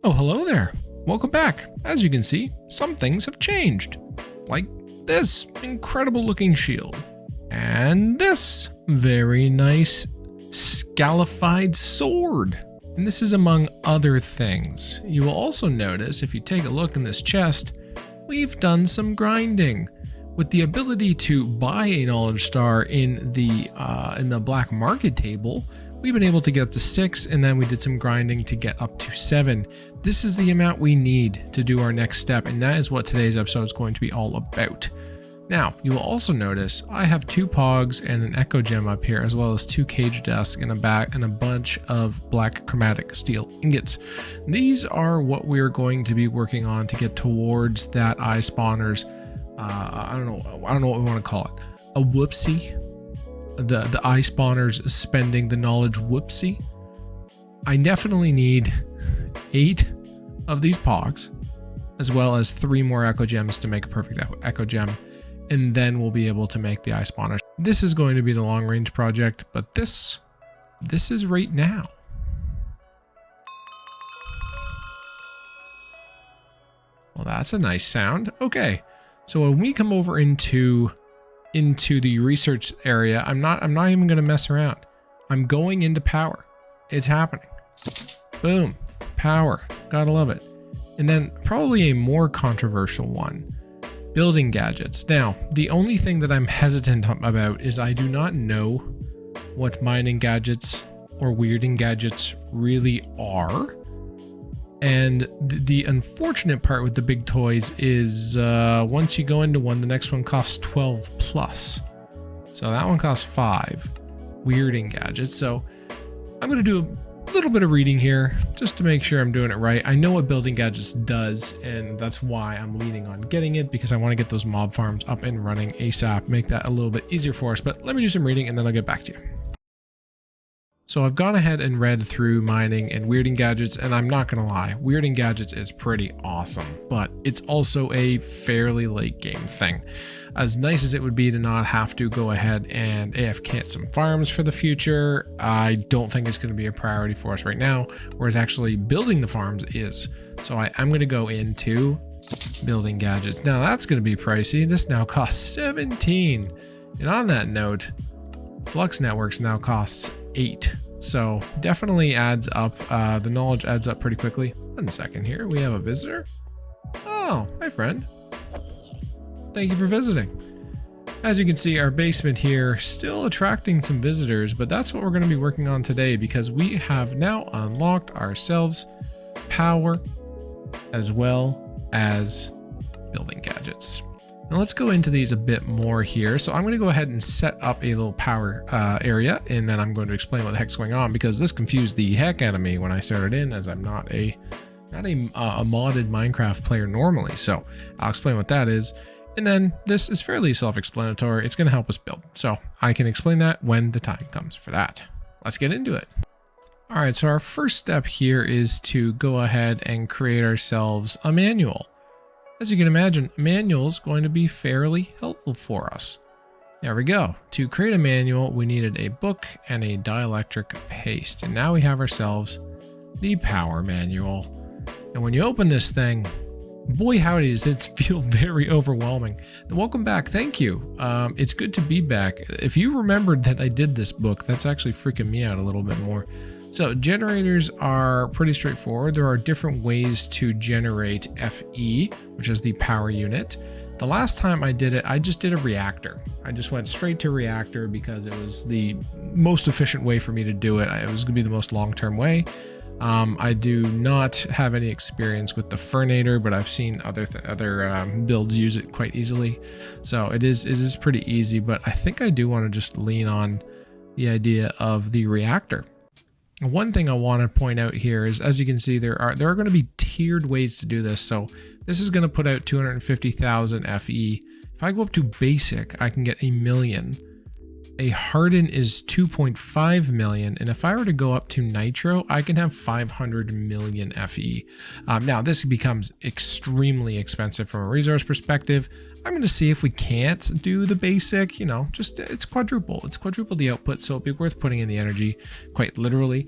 Oh, hello there. Welcome back. As you can see, some things have changed. Like this incredible looking shield. And this very nice scalified sword. And this is among other things. You will also notice, if you take a look in this chest, we've done some grinding. With the ability to buy a knowledge star in the black market table, we've been able to get up to 6, and then we did some grinding to get up to 7. This is the amount we need to do our next step, and that is what today's episode is going to be all about. Now, you will also notice I have 2 pogs and an echo gem up here, as well as 2 cage desks and a bunch of black chromatic steel ingots. These are what we're going to be working on to get towards that eye spawner's, I don't know what we want to call it. A whoopsie. The eye spawners spending the knowledge whoopsie. I definitely need 8 of these pogs, as well as 3 more echo gems to make a perfect echo gem, and then we'll be able to make the eye spawners. This is going to be the long range project, but this is right now. Well, that's a nice sound. Okay, so when we come over into the research area, I'm not even going to mess around. I'm going into power. It's happening. Boom. Power. Gotta love it. And then probably a more controversial one. Building gadgets. Now, the only thing that I'm hesitant about is I do not know what mining gadgets or weirding gadgets really are. And the unfortunate part with the big toys is once you go into one, the next one costs 12 plus. So that one costs 5 weirding gadgets. So I'm going to do a little bit of reading here just to make sure I'm doing it right. I know what building gadgets does, and that's why I'm leaning on getting it, because I want to get those mob farms up and running ASAP, make that a little bit easier for us. But let me do some reading and then I'll get back to you. So I've gone ahead and read through mining and weirding gadgets, and I'm not going to lie, weirding gadgets is pretty awesome, but it's also a fairly late game thing. As nice as it would be to not have to go ahead and AFK some farms for the future, I don't think it's going to be a priority for us right now, whereas actually building the farms is. So I'm going to go into building gadgets. Now that's going to be pricey. This now costs 17. And on that note, Flux Networks now costs 8. So definitely adds up. The knowledge adds up pretty quickly. 1 second here. We have a visitor. Oh, hi friend. Thank you for visiting. As you can see, our basement here still attracting some visitors, but that's what we're going to be working on today, because we have now unlocked ourselves power as well as building gadgets. Now let's go into these a bit more here. So I'm going to go ahead and set up a little power area, and then I'm going to explain what the heck's going on, because this confused the heck out of me when I started in, as I'm not a modded Minecraft player normally. So I'll explain what that is. And then this is fairly self-explanatory. It's going to help us build. So I can explain that when the time comes for that. Let's get into it. All right, so our first step here is to go ahead and create ourselves a manual. As you can imagine, a manual is going to be fairly helpful for us. There we go. To create a manual, we needed a book and a dielectric paste. And now we have ourselves the power manual. And when you open this thing, boy howdy, does it feel very overwhelming. Welcome back. Thank you. It's good to be back. If you remembered that I did this book, that's actually freaking me out a little bit more. So generators are pretty straightforward. There are different ways to generate FE, which is the power unit. The last time I did it, I just did a reactor. I just went straight to reactor because it was the most efficient way for me to do it. It was going to be the most long-term way. I do not have any experience with the Fernator, but I've seen other builds use it quite easily. So it is pretty easy, but I think I do want to just lean on the idea of the reactor. One thing I want to point out here is, as you can see, there are going to be tiered ways to do this. So this is going to put out 250,000 FE. If I go up to basic, I can get 1 million. A harden is 2.5 million, and if I were to go up to nitro, I can have 500 million FE. Now this becomes extremely expensive from a resource perspective. I'm going to see if we can't do the basic, you know, just it's quadruple the output, so it'd be worth putting in the energy quite literally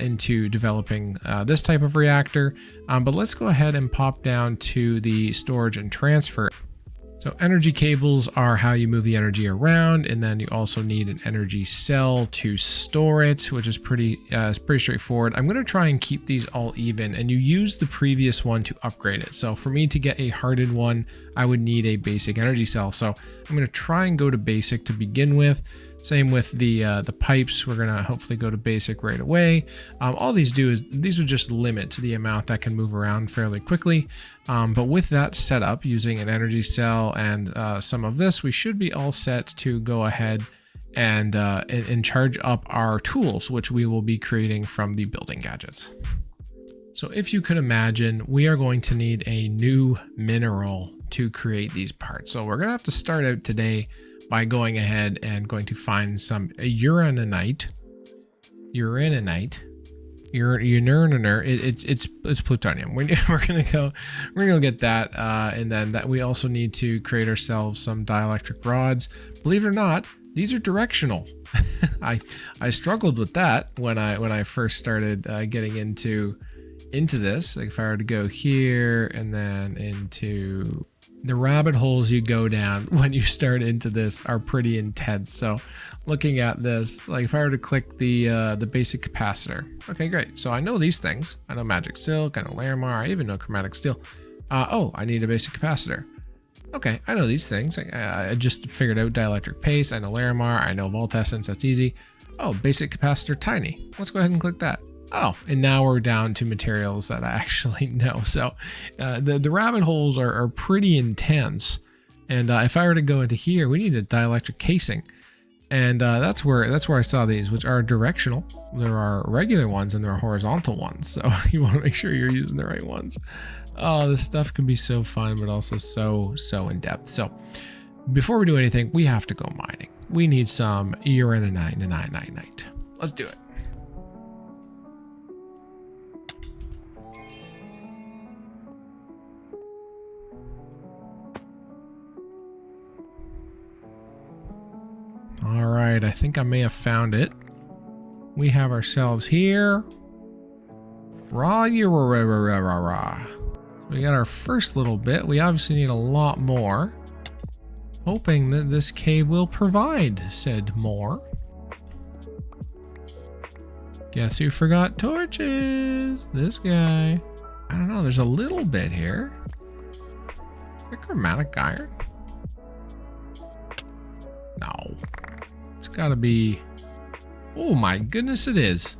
into developing this type of reactor. But let's go ahead and pop down to the storage and transfer. So energy cables are how you move the energy around, and then you also need an energy cell to store it, which is pretty straightforward. I'm going to try and keep these all even, and you use the previous one to upgrade it. So for me to get a hardened one, I would need a basic energy cell. So I'm going to try and go to basic to begin with. Same with the pipes. We're going to hopefully go to basic right away. All these do is these would just limit the amount that can move around fairly quickly. But with that setup, using an energy cell and some of this, we should be all set to go ahead and charge up our tools, which we will be creating from the building gadgets. So if you could imagine, we are going to need a new mineral to create these parts. So we're going to have to start out today by going ahead and going to find some uraninite. It's plutonium. We're gonna go get that, and then that we also need to create ourselves some dielectric rods. Believe it or not, these are directional. I struggled with that when I first started getting into this. Like if I were to go here and then into the rabbit holes you go down when you start into this are pretty intense. So looking at this, like if I were to click the basic capacitor, okay, great. So I know these things. I know magic silk, I know Larimar, I even know chromatic steel. Oh, I need a basic capacitor. Okay, I know these things. I just figured out dielectric paste. I know Larimar, I know volt essence, that's easy. Oh, basic capacitor tiny. Let's go ahead and click that. Oh, and now we're down to materials that I actually know. So the rabbit holes are pretty intense. And if I were to go into here, we need a dielectric casing. And that's where I saw these, which are directional. There are regular ones and there are horizontal ones. So you want to make sure you're using the right ones. Oh, this stuff can be so fun, but also so in depth. So before we do anything, we have to go mining. We need some uraninite. Let's do it. All right, I think I may have found it. We have ourselves here. So we got our first little bit. We obviously need a lot more. Hoping that this cave will provide said more. Guess who forgot torches? This guy. I don't know, there's a little bit here. A chromatic iron? No. It's gotta be... Oh my goodness, it is.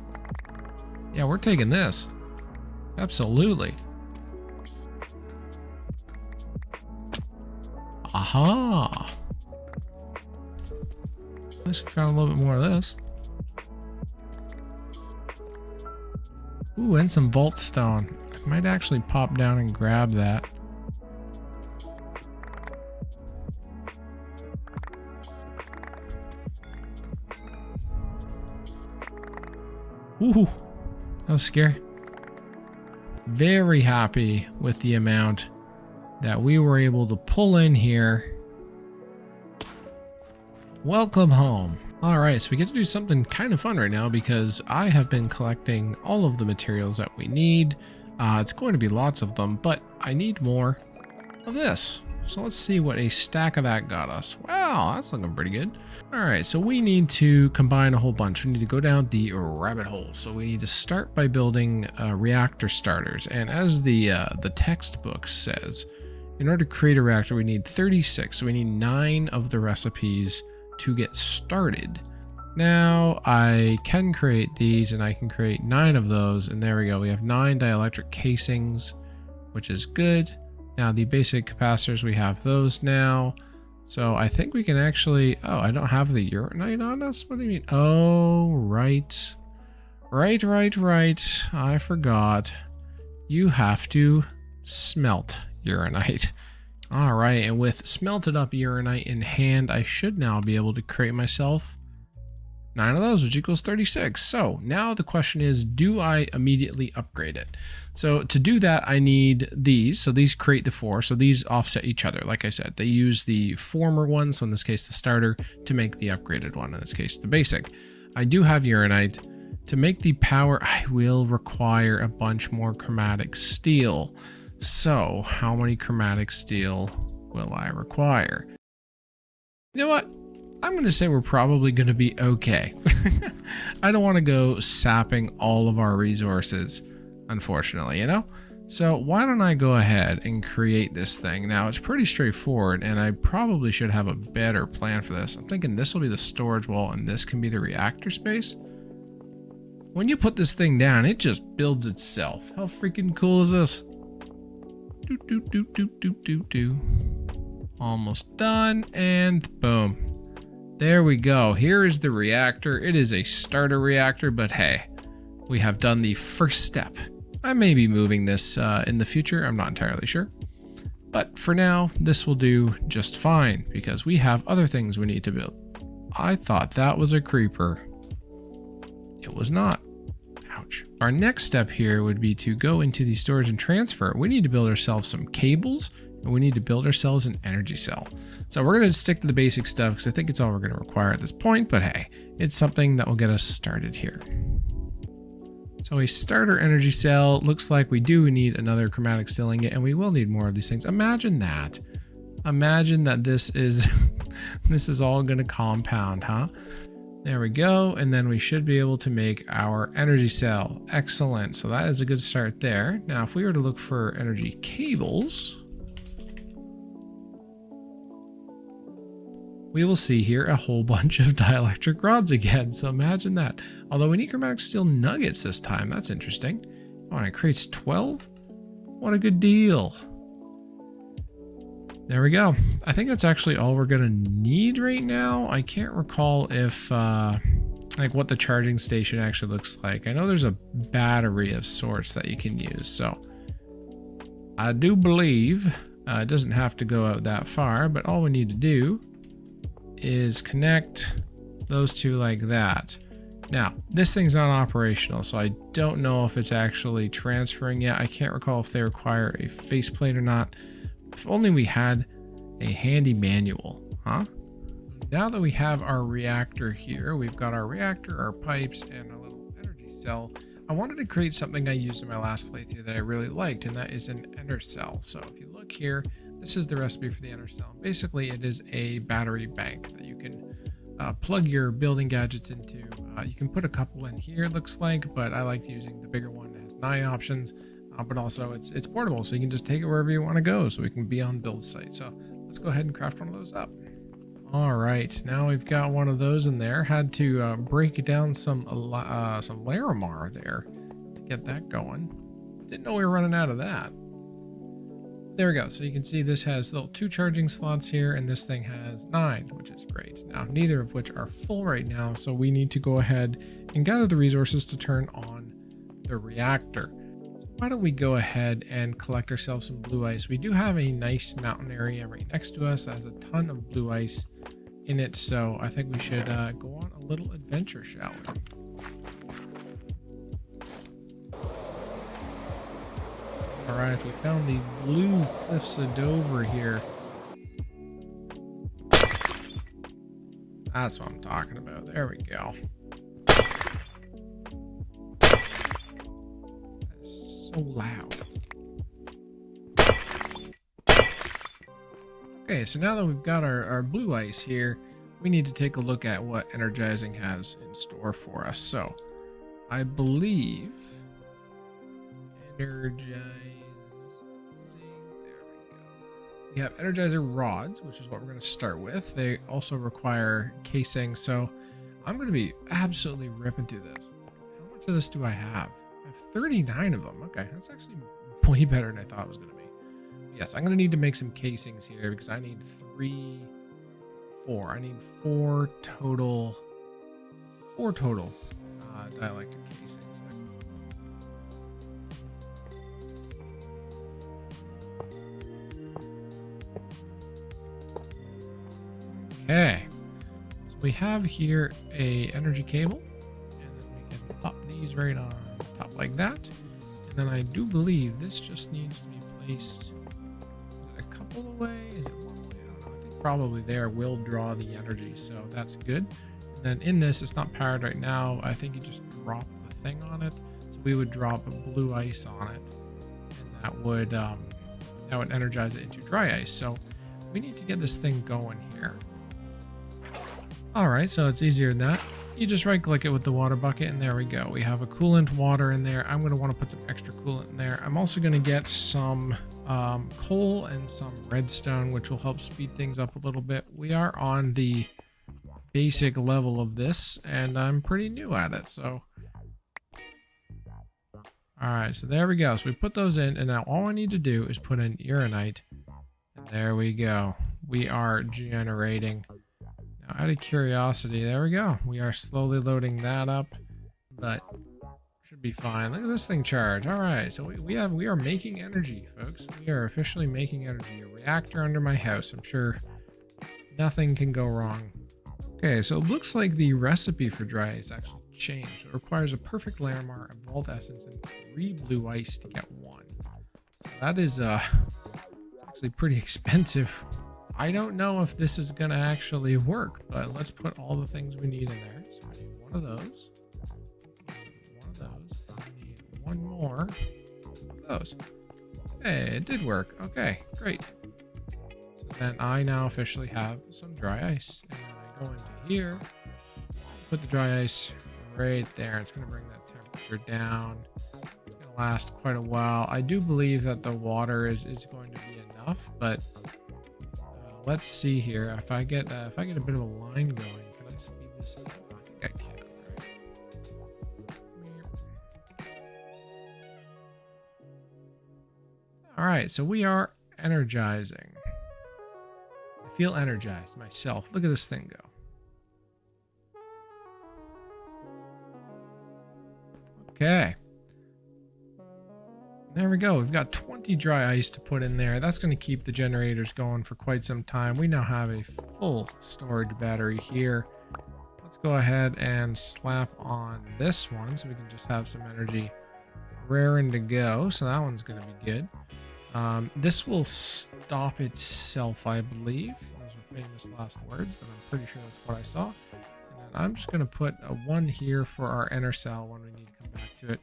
Yeah, we're taking this. Absolutely. Aha. At least we found a little bit more of this. Ooh, and some vault stone. I might actually pop down and grab that. Ooh, that was scary. Very happy with the amount that we were able to pull in here. Welcome home. All right, so we get to do something kind of fun right now because I have been collecting all of the materials that we need. It's going to be lots of them, but I need more of this. So let's see what a stack of that got us. Wow, that's looking pretty good. All right, so we need to combine a whole bunch. We need to go down the rabbit hole. So we need to start by building reactor starters. And as the textbook says, in order to create a reactor, we need 36. So we need 9 of the recipes to get started. Now I can create these and I can create 9 of those. And there we go. We have 9 dielectric casings, which is good. Now the basic capacitors, we have those now. So I think we can actually, oh, I don't have the uraninite on us. What do you mean? Oh, right. Right. I forgot. You have to smelt uraninite. All right, and with smelted up uraninite in hand, I should now be able to create myself 9 of those, which equals 36. So now the question is, do I immediately upgrade it? So to do that, I need these. So these create the 4. So these offset each other. Like I said, they use the former one, so in this case, the starter, to make the upgraded one, in this case, the basic. I do have uranite. To make the power, I will require a bunch more chromatic steel. So how many chromatic steel will I require? You know what? I'm going to say we're probably going to be okay. I don't want to go sapping all of our resources, unfortunately, you know? So why don't I go ahead and create this thing? Now, it's pretty straightforward, and I probably should have a better plan for this. I'm thinking this will be the storage wall, and this can be the reactor space. When you put this thing down, it just builds itself. How freaking cool is this? Almost done, and boom. There we go. Here is the reactor. It is a starter reactor, but hey, we have done the first step. I may be moving this in the future. I'm not entirely sure. But for now, this will do just fine because we have other things we need to build. I thought that was a creeper. It was not. Ouch. Our next step here would be to go into the storage and transfer. We need to build ourselves some cables, and we need to build ourselves an energy cell. So we're going to stick to the basic stuff because I think it's all we're going to require at this point, but hey, it's something that will get us started here. So a starter energy cell, looks like we do need another chromatic steel ingot, and we will need more of these things. Imagine that. Imagine that this is this is all going to compound, huh? There we go, and then we should be able to make our energy cell. Excellent. So that is a good start there. Now, if we were to look for energy cables, we will see here a whole bunch of dielectric rods again. So imagine that. Although we need chromatic steel nuggets this time. That's interesting. Oh, and it creates 12? What a good deal. There we go. I think that's actually all we're gonna need right now. I can't recall if like what the charging station actually looks like. I know there's a battery of sorts that you can use. So I do believe it doesn't have to go out that far, but all we need to do is connect those two like that. Now, this thing's not operational, so I don't know if it's actually transferring yet. I can't recall if they require a faceplate or not. If only we had a handy manual, huh? Now that we have our reactor here, we've got our reactor, our pipes, and a little energy cell. I wanted to create something I used in my last playthrough that I really liked, and that is an ender cell. So if you look here, this is the recipe for the ender cell. Basically, it is a battery bank that you can plug your building gadgets into. You can put a couple in here, it looks like, but I like using the bigger one that has 9 options. But also it's portable, so you can just take it wherever you want to go, so we can be on build site. So let's go ahead and craft one of those up. All right, now we've got one of those in there. Had to break down some Larimar there to get that going. Didn't know we were running out of that. There we go. So you can see this has little 2 charging slots here, and this thing has 9, which is great. Now, neither of which are full right now, so we need to go ahead and gather the resources to turn on the reactor. Why don't we go ahead and collect ourselves some blue ice? We do have a nice mountain area right next to us that has a ton of blue ice in it, so I think we should go on a little adventure, shall we? All right, we found the blue cliffs of Dover here. That's what I'm talking about. There we go. So loud. Okay, so now that we've got our blue ice here, we need to take a look at what energizing has in store for us. So I believe energizing, there we go. We have energizer rods, which is what we're going to start with. They also require casing, so I'm going to be absolutely ripping through this. How much of this do I have? I have 39 of them. Okay, that's actually way better than I thought it was going to be. Yes, I'm going to need to make some casings here because I need 4. I need 4 total dielectric casings. Okay, so we have here a energy cable, and then we can pop these right on top like that. And then I do believe this just needs to be placed, is it a couple away? Is it one away? I don't know. I think probably there will draw the energy, so that's good. And then in this, it's not powered right now. I think you just drop the thing on it. So we would drop a blue ice on it, and that would energize it into dry ice. So we need to get this thing going here. All right, so it's easier than that. You just right click it with the water bucket, and there we go. We have a coolant water in there. I'm going to want to put some extra coolant in there. I'm also going to get some coal and some redstone, which will help speed things up a little bit. We are on the basic level of this, and I'm pretty new at it, so. All right, so there we go. So we put those in, and now all I need to do is put in Ironite, and there we go. We are generating. Now, out of curiosity, there we go. We are slowly loading that up, but should be fine. Look at this thing charge. All right, so we are making energy, folks. We are officially making energy. A reactor under my house. I'm sure nothing can go wrong. Okay, so it looks like the recipe for dry ice actually changed. It requires a perfect Larimar, a Vault Essence, and 3 blue ice to get 1. So that is actually pretty expensive. I don't know if this is going to actually work, but let's put all the things we need in there. So we need one of those. One of those. We need one more of those. Hey, it did work. Okay, great. So then I now officially have some dry ice. And then I go into here, put the dry ice right there. It's going to bring that temperature down. It's going to last quite a while. I do believe that the water is going to be enough, but let's see here. If I get a bit of a line going, can I speed this up? I think I can. Right? All right, so we are energizing. I feel energized myself. Look at this thing go. Okay. There we go. We've got 20 dry ice to put in there. That's going to keep the generators going for quite some time. We now have a full storage battery here. Let's go ahead and slap on this one so we can just have some energy raring to go. So that one's going to be good. This will stop itself, I believe. Those are famous last words, but I'm pretty sure that's what I saw. And then I'm just going to put a 1 here for our inner cell when we need to come back to it.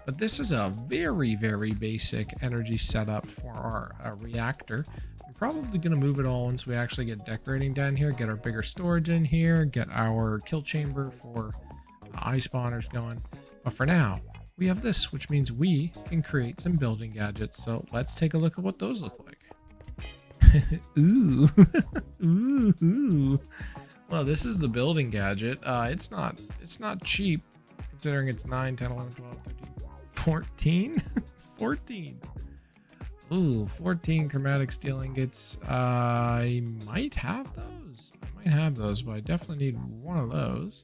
But this is a very, very basic energy setup for our reactor. I'm probably going to move it all once we actually get decorating down here, get our bigger storage in here, get our kill chamber for eye spawners going. But for now, we have this, which means we can create some building gadgets. So let's take a look at what those look like. Ooh. Ooh. Well, this is the building gadget. It's not cheap considering it's 9, 10, 11, 12, 13. 14? 14. Ooh, 14 chromatic steel ingots. I might have those. But I definitely need one of those.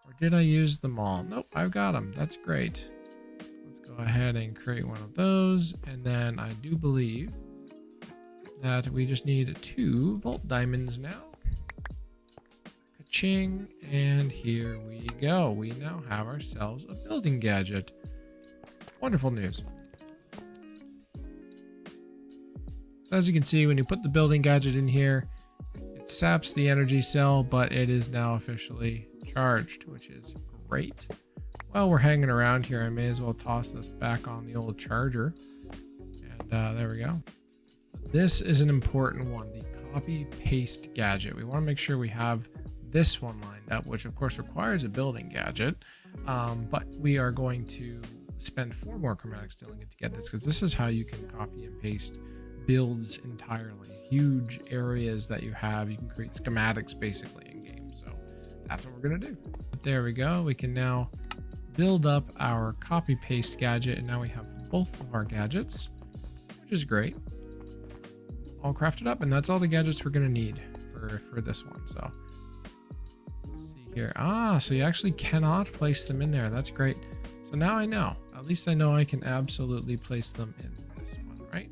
Or did I use them all? Nope, I've got them. That's great. Let's go ahead and create one of those. And then I do believe that we just need 2 Vault Diamonds now. Ka-ching. And here we go. We now have ourselves a building gadget. Wonderful news. So as you can see, when you put the building gadget in here, it saps the energy cell, but it is now officially charged, which is great. While we're hanging around here, I may as well toss this back on the old charger. And there we go. This is an important one, the copy paste gadget. We want to make sure we have this one lined up, which of course requires a building gadget. But we are going to spend 4 more chromatic steel ingot to get this, because this is how you can copy and paste builds entirely. Huge areas that you have, you can create schematics basically in game. So that's what we're going to do. But there we go. We can now build up our copy paste gadget, and now we have both of our gadgets, which is great. All crafted up, and that's all the gadgets we're going to need for this one. So let's see here. So you actually cannot place them in there. That's great. So now I know. At least I know I can absolutely place them in this one, right?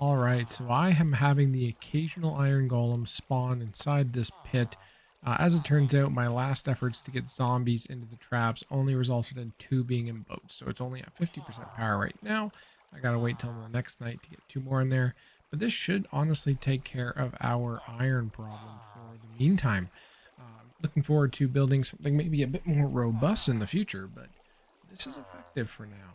All right, so I am having the occasional iron golem spawn inside this pit. As it turns out, my last efforts to get zombies into the traps only resulted in 2 being in boats, so it's only at 50% power right now. I gotta wait till the next night to get 2 more in there, but this should honestly take care of our iron problem for the meantime. Looking forward to building something maybe a bit more robust in the future, but this is effective for now.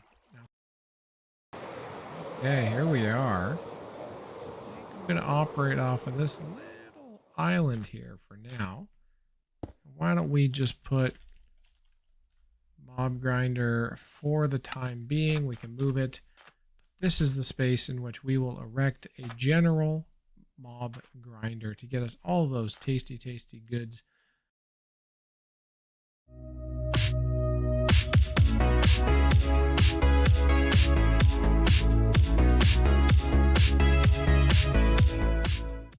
Okay, here we are. I think I'm going to operate off of this little island here for now. Why don't we just put mob grinder for the time being? We can move it. This is the space in which we will erect a general mob grinder to get us all of those tasty, tasty goods